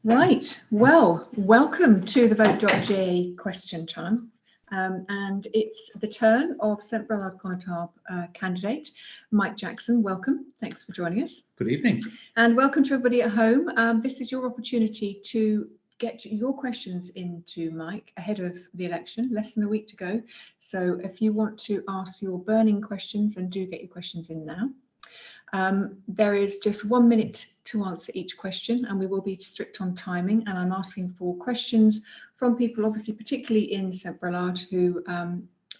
Right, well, welcome to the Vote.ga question time. And it's the turn of St Brelade Connétable candidate, Mike Jackson. Welcome, thanks for joining us. Good evening. And welcome to everybody at home. This is your opportunity to get your questions into Mike ahead of the election, less than a week to go. So if you want to ask your burning questions, then do get your questions in now. There is just 1 minute to answer each question, and we will be strict on timing, and I'm asking for questions from people, obviously particularly in St Brelade, who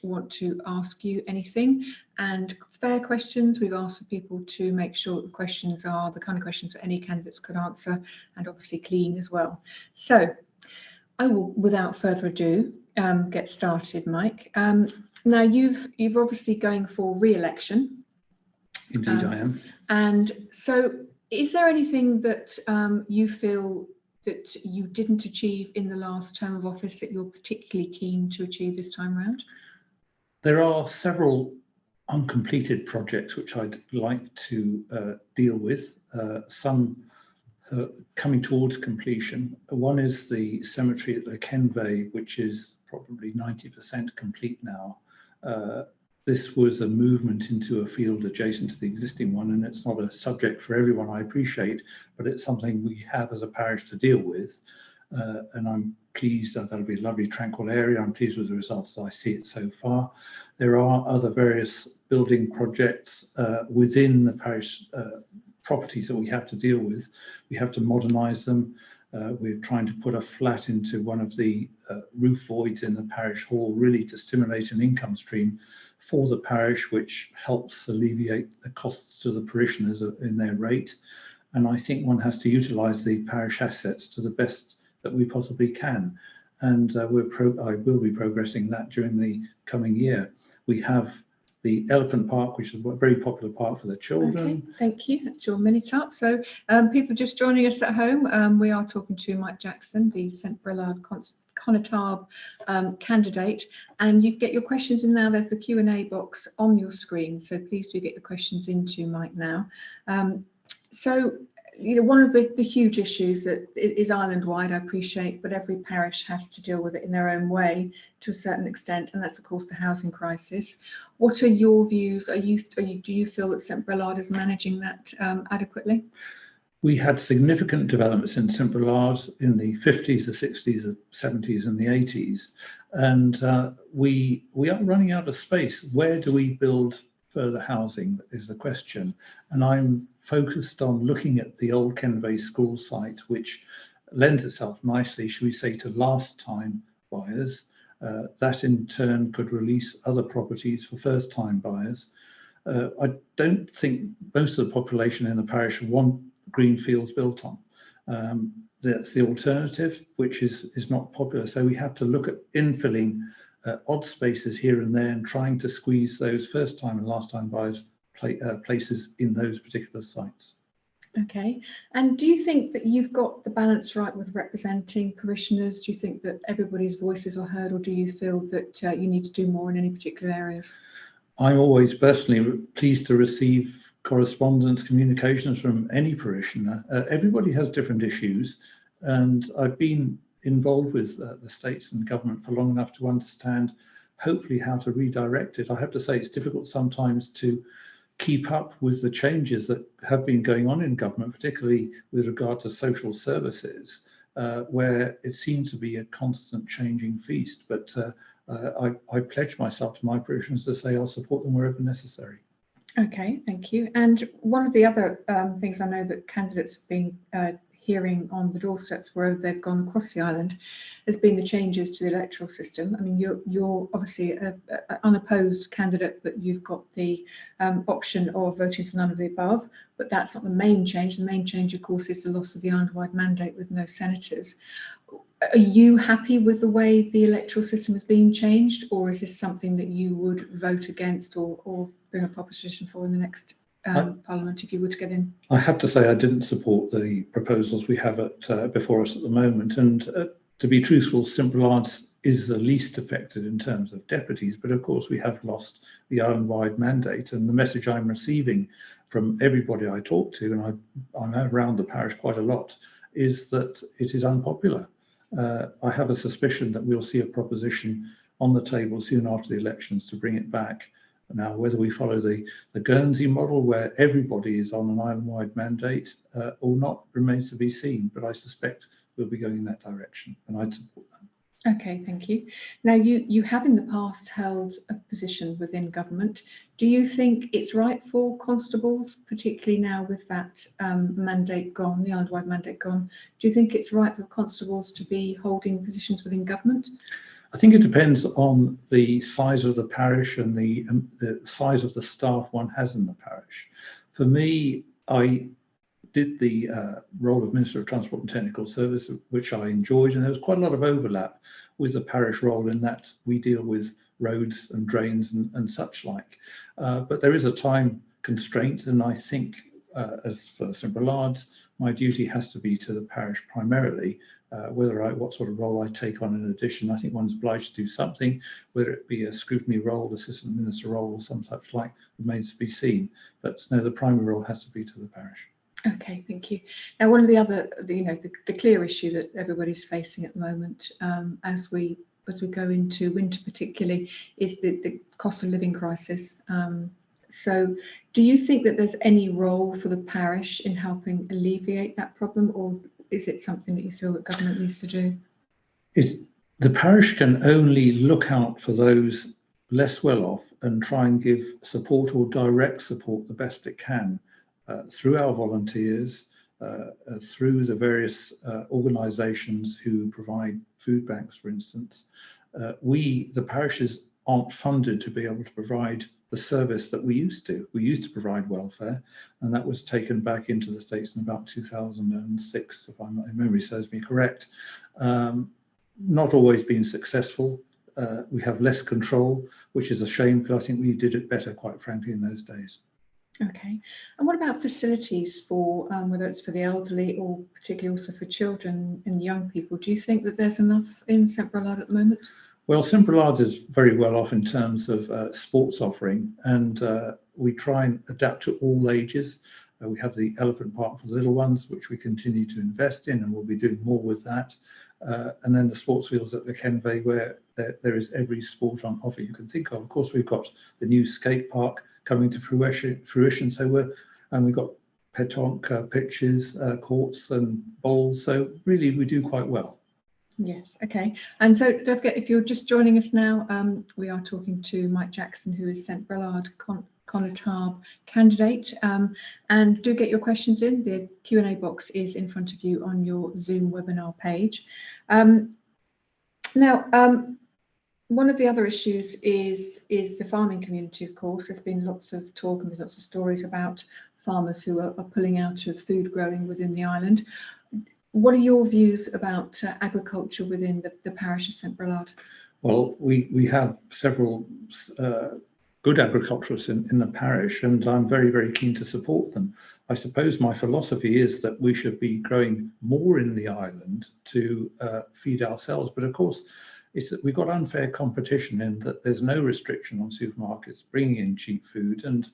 want to ask you anything, and fair questions. We've asked for people to make sure that the questions are the kind of questions that any candidates could answer, and obviously clean as well. So I will, without further ado, get started, Mike. Now you've obviously going for re-election. Indeed, I am. And so is there anything that you feel that you didn't achieve in the last term of office that you're particularly keen to achieve this time around? There are several uncompleted projects which I'd like to deal with, some coming towards completion. One is the cemetery at Kenvay, which is probably 90% complete now. This was a movement into a field adjacent to the existing one, and it's not a subject for everyone, I appreciate, but it's something we have as a parish to deal with. And I'm pleased that that'll be a lovely, tranquil area. I'm pleased with the results that I see it so far. There are other various building projects within the parish properties that we have to deal with. We have to modernise them. We're trying to put a flat into one of the roof voids in the parish hall, really to stimulate an income stream for the parish, which helps alleviate the costs to the parishioners in their rate. And I think one has to utilise the parish assets to the best that we possibly can. And I will be progressing that during the coming year. We have the Elephant Park, which is a very popular park for the children. Okay, thank you. That's your minute up. So people just joining us at home, we are talking to Mike Jackson, the St Brelade Connétable candidate, and you get your questions in now. There's the Q&A box on your screen, so please do get your questions into Mike now. So you know, one of the huge issues that is island-wide, I appreciate, but every parish has to deal with it in their own way to a certain extent, and that's of course the housing crisis. What are your views? Do you feel that St Brelade is managing that adequately? We had significant developments in St Brelade in the 50s, the 60s, the 70s and the 80s. And we are running out of space. Where do we build further housing is the question. And I'm focused on looking at the old Kenvay school site, which lends itself nicely, should we say, to last time buyers. That in turn could release other properties for first time buyers. I don't think most of the population in the parish want greenfields built on. That's the alternative, which is not popular. So we have to look at infilling odd spaces here and there and trying to squeeze those first time and last time buyers places in those particular sites. Okay, and do you think that you've got the balance right with representing parishioners? Do you think that everybody's voices are heard, or do you feel that you need to do more in any particular areas? I'm always personally pleased to receive correspondence, communications from any parishioner. Everybody has different issues, and I've been involved with the states and government for long enough to understand hopefully how to redirect it. I have to say it's difficult sometimes to keep up with the changes that have been going on in government, particularly with regard to social services, where it seems to be a constant changing feast. But I pledge myself to my parishioners to say I'll support them wherever necessary. Okay, thank you. And one of the other things I know that candidates have been hearing on the doorsteps where they've gone across the island has been the changes to the electoral system. I mean, you're obviously an unopposed candidate, but you've got the option of voting for none of the above, but that's not the main change. The main change, of course, is the loss of the island-wide mandate with no senators. Are you happy with the way the electoral system is being changed, or is this something that you would vote against or bring a proposition for in the next Parliament if you were to get in? I have to say I didn't support the proposals we have before us at the moment, and to be truthful, St Brelade is the least affected in terms of deputies, but of course we have lost the island-wide mandate, and the message I'm receiving from everybody I talk to, and I'm around the parish quite a lot, is that it is unpopular. I have a suspicion that we'll see a proposition on the table soon after the elections to bring it back. Now, whether we follow the Guernsey model, where everybody is on an island-wide mandate, or not, remains to be seen. But I suspect we'll be going in that direction, and I'd support that. Okay, thank you. Now, you have in the past held a position within government. Do you think it's right for constables, particularly now with that mandate gone, the island-wide mandate gone, do you think it's right for constables to be holding positions within government? I think it depends on the size of the parish and the size of the staff one has in the parish. For me, I did the role of Minister of Transport and Technical Service, which I enjoyed, and there was quite a lot of overlap with the parish role in that we deal with roads and drains and such like. But there is a time constraint, and I think as for St Brelade's, my duty has to be to the parish primarily. What sort of role I take on in addition, I think one's obliged to do something, whether it be a scrutiny role, assistant minister role, or some such like, remains to be seen. But no, the primary role has to be to the parish. Okay, thank you. Now, one of the other, the clear issue that everybody's facing at the moment, as we go into winter particularly, is the cost of living crisis. So do you think that there's any role for the parish in helping alleviate that problem, or is it something that you feel that government needs to do? The parish can only look out for those less well off and try and give support or direct support the best it can through our volunteers, through the various organisations who provide food banks, for instance. The parishes aren't funded to be able to provide the service that we used to. We used to provide welfare, and that was taken back into the States in about 2006, if my memory serves me correct. Not always been successful. We have less control, which is a shame, because I think we did it better, quite frankly, in those days. Okay. And what about facilities for, whether it's for the elderly or particularly also for children and young people? Do you think that there's enough in St Brelade at the moment? Well, St Brelade is very well off in terms of sports offering, and we try and adapt to all ages. We have the elephant park for the little ones, which we continue to invest in, and we'll be doing more with that. And then the sports fields at the Kenvay, where there is every sport on offer you can think of. Of course, we've got the new skate park coming to fruition. So we've got pétanque pitches, courts and bowls. So really, we do quite well. Yes, okay. And so don't forget, if you're just joining us now, we are talking to Mike Jackson, who is St Brelade Connétable candidate. And do get your questions in. The Q&A box is in front of you on your Zoom webinar page. One of the other issues is the farming community, of course. There's been lots of talk and there's lots of stories about farmers who are pulling out of food growing within the island. What are your views about agriculture within the parish of St Brelade? Well, we have several good agriculturists in the parish, and I'm very, very keen to support them. I suppose my philosophy is that we should be growing more in the island to feed ourselves. But of course, it's that we've got unfair competition in that there's no restriction on supermarkets bringing in cheap food, and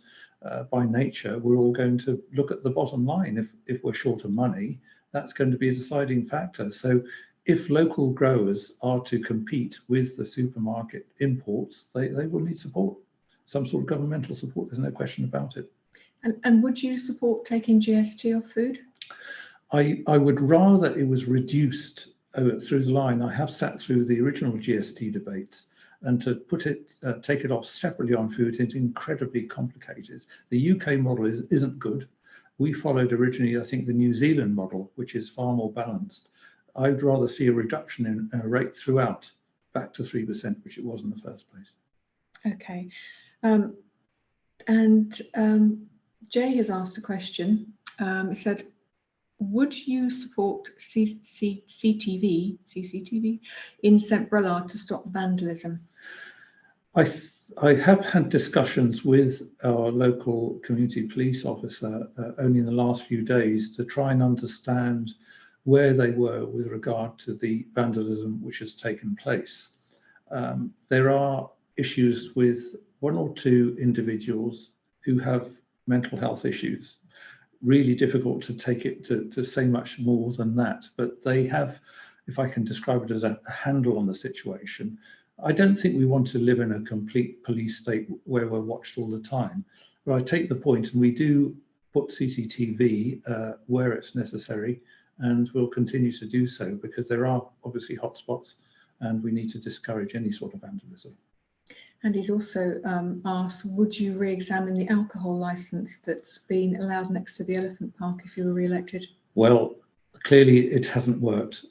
by nature, we're all going to look at the bottom line. If we're short of money, that's going to be a deciding factor. So if local growers are to compete with the supermarket imports, they will need support, some sort of governmental support. There's no question about it. And would you support taking GST off food? I would rather it was reduced through the line. I have sat through the original GST debates, and to take it off separately on food is incredibly complicated. The UK model isn't good. We followed originally, I think, the New Zealand model, which is far more balanced. I'd rather see a reduction in rate throughout, back to 3%, which it was in the first place. Okay. Jay has asked a question. It said, would you support cctv in St Brelade to stop vandalism? I have had discussions with our local community police officer only in the last few days to try and understand where they were with regard to the vandalism which has taken place. There are issues with one or two individuals who have mental health issues. really difficult to take it to say much more than that. But they have, if I can describe it as a handle on the situation. I don't think we want to live in a complete police state where we're watched all the time. But I take the point, and we do put CCTV where it's necessary, and we'll continue to do so because there are obviously hotspots, and we need to discourage any sort of vandalism. And he's also asked, would you re-examine the alcohol licence that's been allowed next to the elephant park if you were re-elected? Well, clearly it hasn't worked.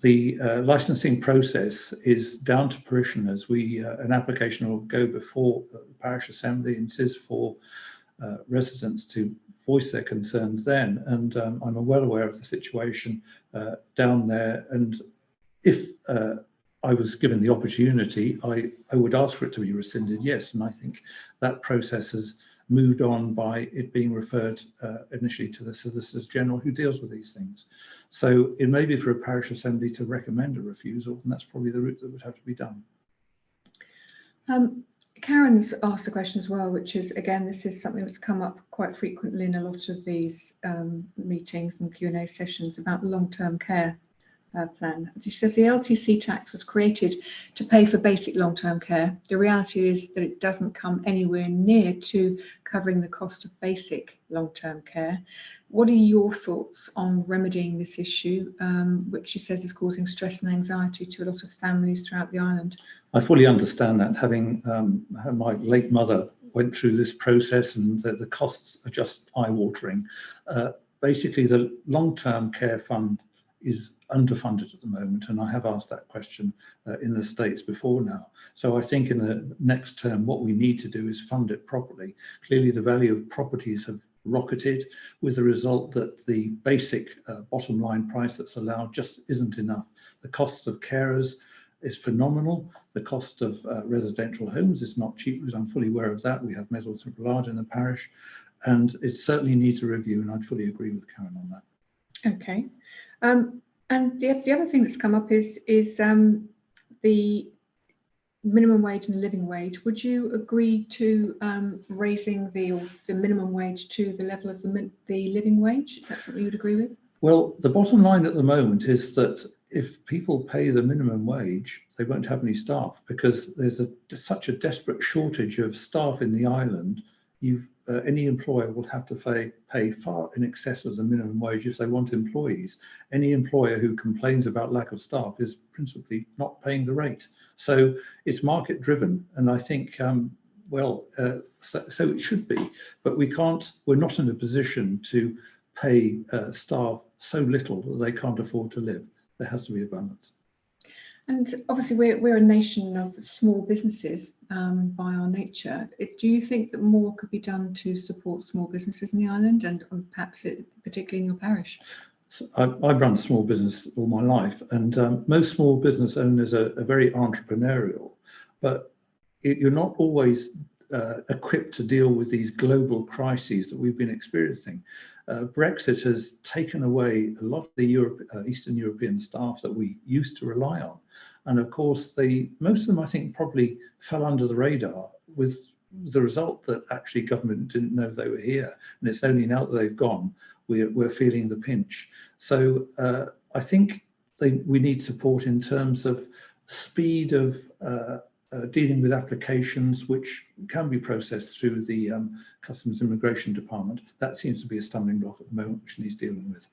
The licensing process is down to parishioners. An application will go before the parish assembly, and it is for residents to voice their concerns then. And I'm well aware of the situation down there. And if I was given the opportunity, I would ask for it to be rescinded, yes. And I think that process has moved on by it being referred initially to the Solicitor General who deals with these things. So it may be for a parish assembly to recommend a refusal, and that's probably the route that would have to be done. Karen's asked a question as well, which is, again, this is something that's come up quite frequently in a lot of these meetings and Q&A sessions about long-term care plan. She says the LTC tax was created to pay for basic long-term care. The reality is that it doesn't come anywhere near to covering the cost of basic long-term care. What are your thoughts on remedying this issue, which she says is causing stress and anxiety to a lot of families throughout the island? I fully understand that. Having my late mother went through this process, and the costs are just eye-watering. Basically, the long-term care fund is underfunded at the moment, and I have asked that question in the States before now. So I think in the next term, what we need to do is fund it properly. Clearly, the value of properties have rocketed, with the result that the basic bottom line price that's allowed just isn't enough. The costs of carers is phenomenal. The cost of residential homes is not cheap, because I'm fully aware of that. We have Parish of St Brelade in the parish, and it certainly needs a review, and I'd fully agree with Karen on that. Okay. And the other thing that's come up is the minimum wage and the living wage. Would you agree to raising the minimum wage to the level of the living wage? Is that something you would agree with? Well, the bottom line at the moment is that if people pay the minimum wage, they won't have any staff, because there's such a desperate shortage of staff in the island. Any employer will have to pay far in excess of the minimum wage if they want employees. Any employer who complains about lack of staff is principally not paying the rate. So it's market driven, and I think, so it should be, but we're not in a position to pay staff so little that they can't afford to live. There has to be a balance. And obviously we're a nation of small businesses by our nature. Do you think that more could be done to support small businesses in the island, and perhaps particularly in your parish? So I've run a small business all my life, and most small business owners are very entrepreneurial, but you're not always equipped to deal with these global crises that we've been experiencing. Brexit has taken away a lot of the Eastern European staff that we used to rely on. And of course, most of them, I think, probably fell under the radar, with the result that actually government didn't know they were here. And it's only now that they've gone, we're feeling the pinch. So I think we need support in terms of speed of dealing with applications which can be processed through the Customs Immigration Department. That seems to be a stumbling block at the moment, which needs dealing with.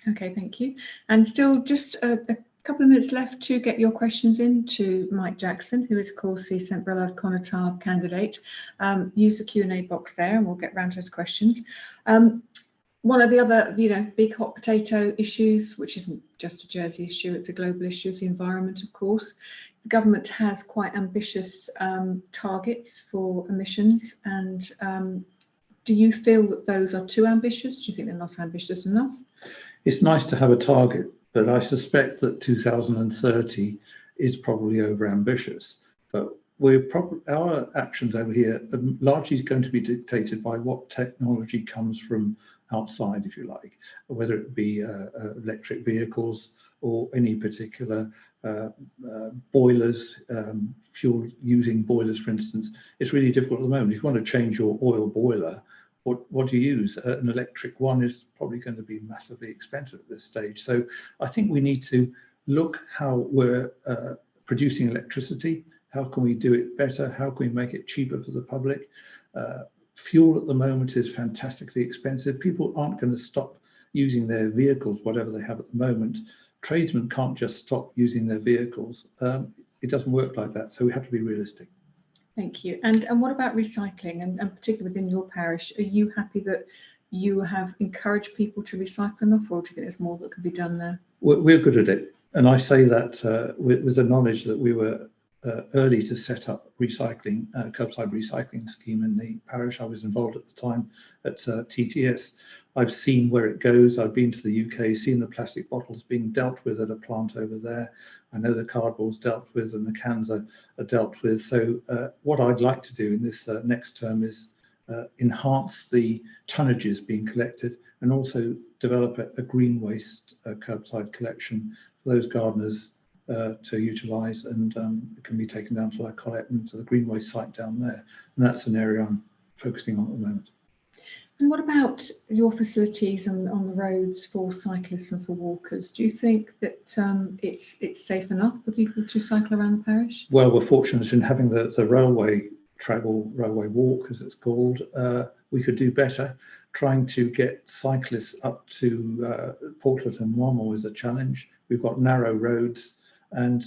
Okay, thank you. And still just a couple of minutes left to get your questions in to Mike Jackson, who is, of course, the St Brelade Connétable candidate. Use the Q&A box there, and we'll get round to those questions. One of the other, big hot potato issues, which isn't just a Jersey issue, it's a global issue, is the environment, of course. The government has quite ambitious targets for emissions, and do you feel that those are too ambitious? Do you think they're not ambitious enough? It's nice to have a target, but I suspect that 2030 is probably over ambitious. But our actions over here are largely going to be dictated by what technology comes from outside, if you like, whether it be electric vehicles or any particular boilers, fuel using boilers, for instance. It's really difficult at the moment. If you want to change your oil boiler, what do you use? An electric one is probably going to be massively expensive at this stage. So I think we need to look how we're producing electricity. How can we do it better? How can we make it cheaper for the public? Fuel at the moment is fantastically expensive. People aren't going to stop using their vehicles, whatever they have at the moment. Tradesmen can't just stop using their vehicles. It doesn't work like that. So we have to be realistic. Thank you. And what about recycling, and particularly within your parish? Are you happy that you have encouraged people to recycle enough, or do you think there's more that can be done there? We're good at it. And I say that with the knowledge that we were early to set up recycling, curbside recycling scheme in the parish. I was involved at the time at TTS. I've seen where it goes. I've been to the UK, seen the plastic bottles being dealt with at a plant over there. I know the cardboard's dealt with and the cans are dealt with. So what I'd like to do in this next term is enhance the tonnages being collected and also develop a green waste curbside collection for those gardeners to utilise, and it can be taken down to Colette and to the green waste site down there. And that's an area I'm focusing on at the moment. And what about your facilities on the roads for cyclists and for walkers? Do you think that it's safe enough for people to cycle around the parish? Well, we're fortunate in having the railway travel, railway walk as it's called. We could do better. Trying to get cyclists up to Portland and Warmore is a challenge. We've got narrow roads and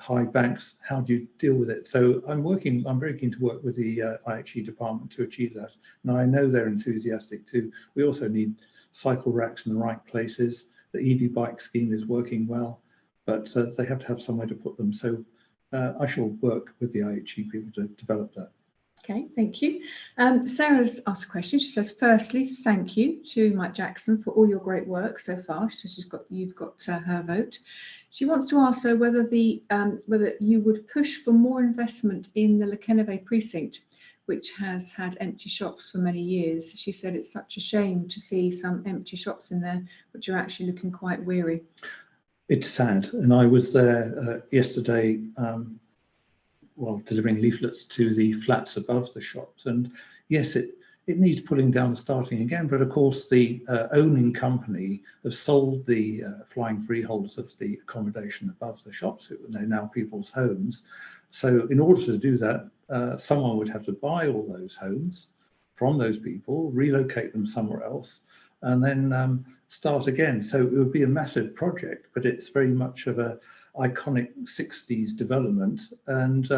high banks. How do you deal with it? So I'm very keen to work with the IHE department to achieve that. And I know they're enthusiastic too. We also need cycle racks in the right places. The EV bike scheme is working well, but they have to have somewhere to put them. So I shall work with the IHE people to develop that. Okay, thank you. Sarah's asked a question. She says, firstly, thank you to Mike Jackson for all your great work so far. She says you've got her vote. She wants to ask her whether you would push for more investment in the Lekeneve precinct, which has had empty shops for many years. She said it's such a shame to see some empty shops in there, which are actually looking quite weary. It's sad, and I was there yesterday. Delivering leaflets to the flats above the shops, and yes, it needs pulling down and starting again, but of course the owning company have sold the flying freeholds of the accommodation above the shops. They're now people's homes, so in order to do that, someone would have to buy all those homes from those people, relocate them somewhere else, and then start again. So it would be a massive project, but it's very much of a iconic 60s development, and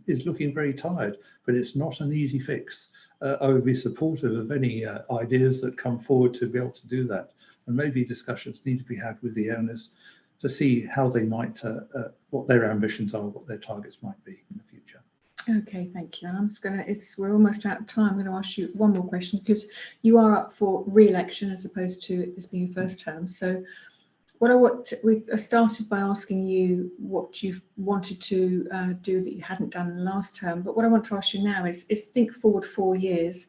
is looking very tired, but it's not an easy fix. I would be supportive of any ideas that come forward to be able to do that, and maybe discussions need to be had with the owners to see how they might, what their ambitions are, what their targets might be in the future. Okay, thank you. And I'm just going to, we're almost out of time. I'm going to ask you one more question, because you are up for re-election as opposed to this being your first term. So we started by asking you what you've wanted to do that you hadn't done in the last term. But what I want to ask you now is think forward 4 years,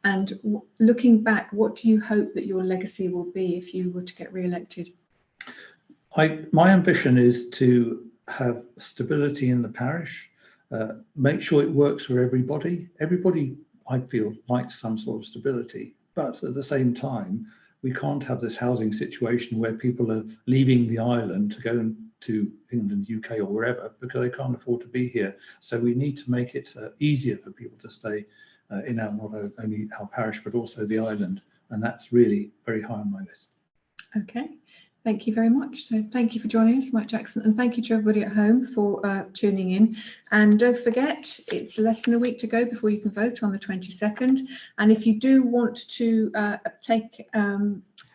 and looking back, what do you hope that your legacy will be if you were to get re-elected? My ambition is to have stability in the parish, make sure it works for everybody. Everybody, I feel, likes some sort of stability, but at the same time, we can't have this housing situation where people are leaving the island to go to England, UK or wherever because they can't afford to be here. So we need to make it easier for people to stay in not only our parish, but also the island. And that's really very high on my list. Okay, thank you very much. So thank you for joining us, Mike Jackson, and thank you to everybody at home for tuning in. And don't forget, it's less than a week to go before you can vote on the 22nd. And if you do want to take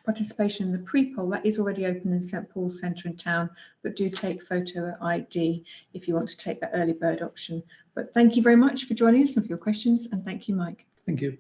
participation in the pre-poll, that is already open in St Paul's Centre in town, but do take photo ID if you want to take that early bird option. But thank you very much for joining us and for your questions, and thank you, Mike. Thank you.